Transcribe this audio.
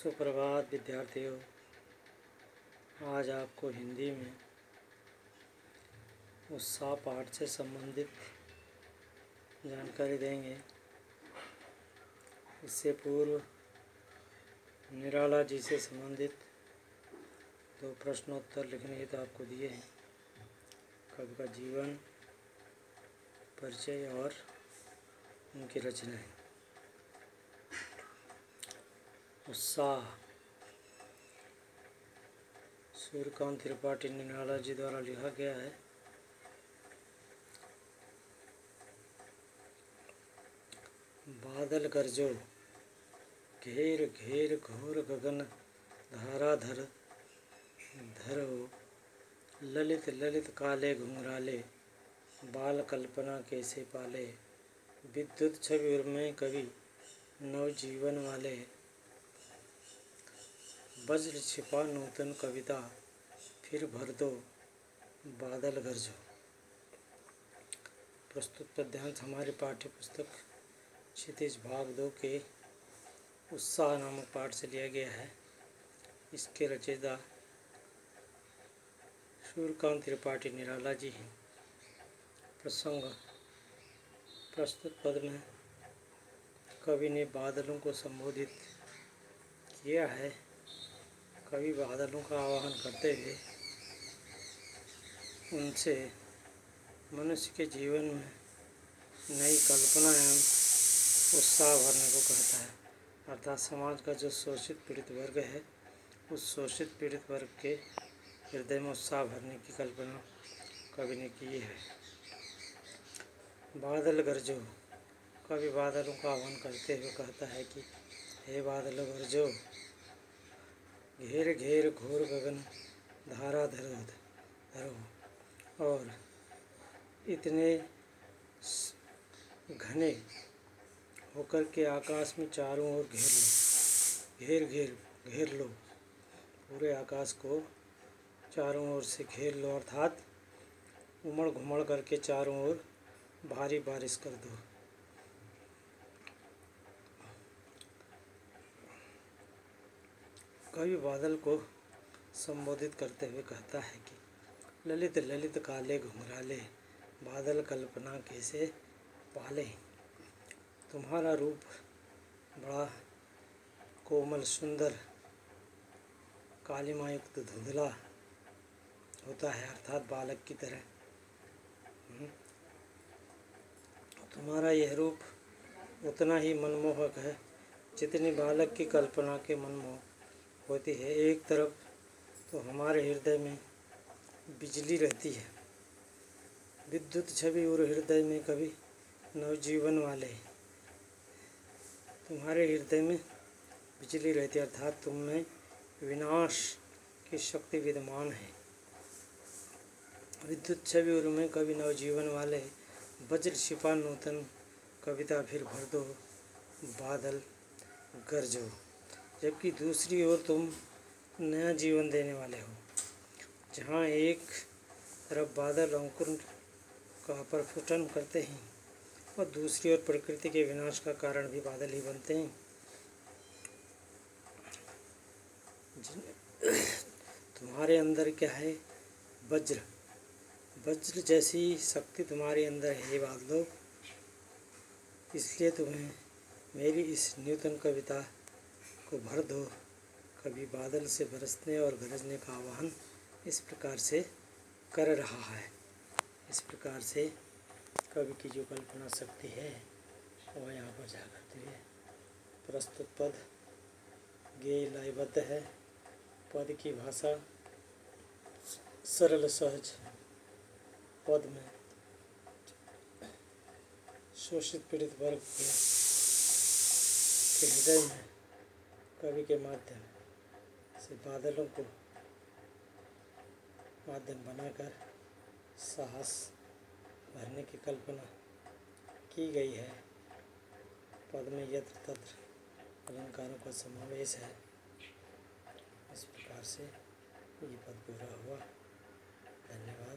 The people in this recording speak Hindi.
सुप्रभात विद्यार्थियों। आज आपको हिंदी में उत्साह पाठ से संबंधित जानकारी देंगे। इससे पूर्व निराला जी से संबंधित 2 प्रश्नोत्तर लिखने हेतु आपको दिए हैं। कवि का जीवन, परिचय और उनकी रचनाएं। उत्साह सूर्यकांत त्रिपाठी निराला जी द्वारा लिखा गया है। बादल गरजो, घेर घेर घोर गगन धाराधर धरो, ललित ललित काले घुंघराले, बाल कल्पना कैसे पाले, विद्युत छवि उर्मय कवि नवजीवन वाले, वज्र छिपा नूतन कविता फिर भर दो, बादल गरजो। प्रस्तुत पद्यांश हमारे पाठ्य पुस्तक क्षितिज भाग 2 के उत्साह नामक पाठ से लिया गया है। इसके रचयिता सूर्यकांत त्रिपाठी निराला जी हैं। प्रसंग: प्रस्तुत पद में कवि ने बादलों को संबोधित किया है। कवि बादलों का आवाहन करते हुए उनसे मनुष्य के जीवन में नई कल्पना एवं उत्साह भरने को कहता है। अर्थात समाज का जो शोषित पीड़ित वर्ग है, उस शोषित पीड़ित वर्ग के हृदय में उत्साह भरने की कल्पना कवि ने की है। बादल गरजो, कवि बादलों का आह्वान करते हुए कहता है कि हे बादल गरजो, घेर घेर घोर गगन धारा धरो, और इतने घने होकर के आकाश में चारों ओर घेर लो, पूरे आकाश को चारों ओर से घेर लो, अर्थात उमड़ घुमड़ करके चारों ओर भारी बारिश कर दो। कवि बादल को संबोधित करते हुए कहता है कि ललित ललित काले घुंघराले, बादल कल्पना कैसे पाले। तुम्हारा रूप बड़ा कोमल सुंदर कालिमायुक्त धुंधला होता है, अर्थात बालक की तरह। तुम्हारा यह रूप उतना ही मनमोहक है जितनी बालक की कल्पना के मनमोहक होती है। एक तरफ तो हमारे हृदय में बिजली रहती है, विद्युत छवि और हृदय में कभी नवजीवन वाले। तुम्हारे हृदय में बिजली रहती है, अर्थात तुम में विनाश की शक्ति विद्यमान है। विद्युत छवि और में कभी नवजीवन वाले, वज्र छिपा नूतन कविता फिर भर दो, बादल गरजो। जबकि दूसरी ओर तुम नया जीवन देने वाले हो। जहाँ एक तरफ बादल अंकुर का प्रस्फुटन करते हैं और दूसरी ओर प्रकृति के विनाश का कारण भी बादल ही बनते हैं। तुम्हारे अंदर क्या है? वज्र जैसी शक्ति तुम्हारे अंदर है बादलों, इसलिए तुम्हें मेरी इस नूतन कविता को भर दो। कभी बादल से बरसने और गरजने का आह्वान इस प्रकार से कर रहा है। इस प्रकार से कवि की जो कल्पना शक्ति है वह यहाँ पर जागृत हुई है। प्रस्तुत पद गेय लयबद्ध है। पद की भाषा सरल सहज। पद में शोषित पीड़ित वर्ग के हृदय में कवि के माध्यम से बादलों को माध्यम बनाकर साहस भरने की कल्पना की गई है। पद में यत्र तत्र अलंकारों का समावेश है। इस प्रकार से ये पद पूरा हुआ। धन्यवाद।